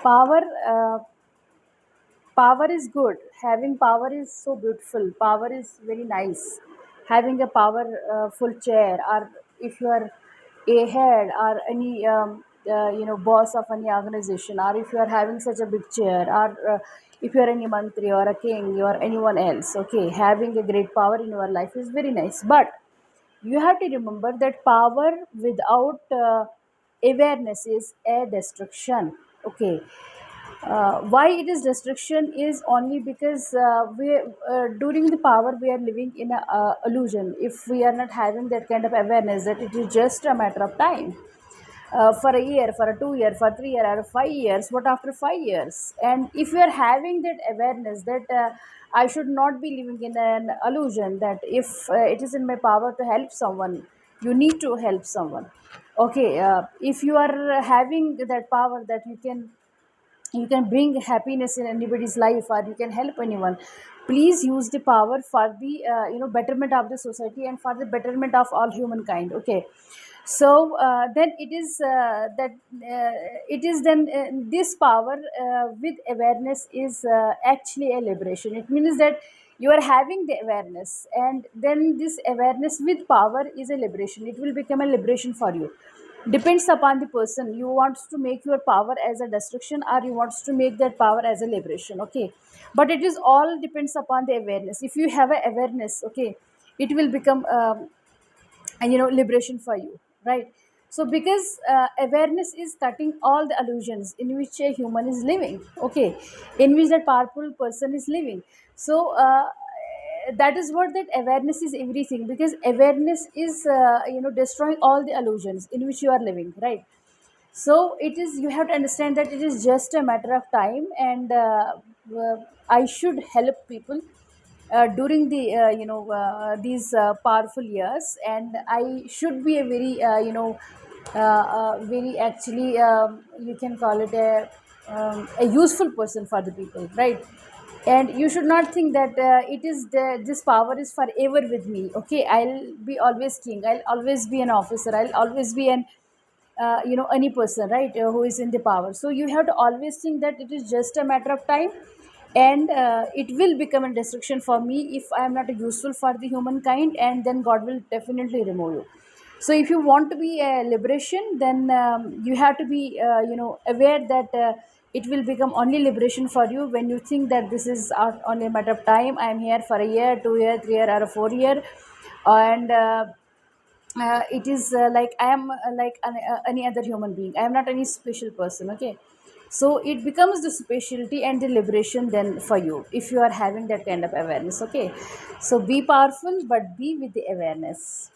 Power uh, power is good. Having power is so beautiful. Power is very nice. Having a power full chair, or if you are a head or any boss of any organization, or if you are having such a big chair, or if you are any mantri or a king or anyone else, okay, having a great power in your life is very nice. But you have to remember that power without awareness is a destruction. Okay. Why it is destruction is only because we during the power we are living in a illusion. If we are not having that kind of awareness that it is just a matter of time, for a year, for a 2 year, for 3 year, or 5 years, what after 5 years? And if you are having that awareness that I should not be living in an illusion, that if it is in my power to help someone, you need to help someone. Okay. If you are having that power that you can bring happiness in anybody's life, or you can help anyone, please use the power for the betterment of the society and for the betterment of all humankind. Okay. So then it is that it is then this power with awareness is actually a liberation. It means that you are having the awareness, and then this awareness with power is a liberation. It will become a liberation for you. Depends upon the person. You wants to make your power as a destruction, or you wants to make that power as a liberation. Okay. But it is all depends upon the awareness. If you have a awareness, okay, it will become liberation for you, right? So because awareness is cutting all the illusions in which a human is living, okay, in which that powerful person is living. So that is what that awareness is everything, because awareness is destroying all the illusions in which you are living, right? So it is, you have to understand that it is just a matter of time, and I should help people during the these powerful years, and I should be a very very actually you can call it a useful person for the people, right? And you should not think that this power is forever with me. Okay, I'll be always king, I'll always be an officer, I'll always be an any person, right, who is in the power. So you have to always think that it is just a matter of time, and it will become a destruction for me if I am not useful for the humankind, and then God will definitely remove you. So if you want to be a liberation, then you have to be aware that it will become only liberation for you when you think that this is only a matter of time. I am here for a year, 2 year, 3 year, or a 4 year. And it is like I am like any other human being. I am not any special person. Okay. So it becomes the specialty and the liberation then for you if you are having that kind of awareness. Okay. So be powerful, but be with the awareness.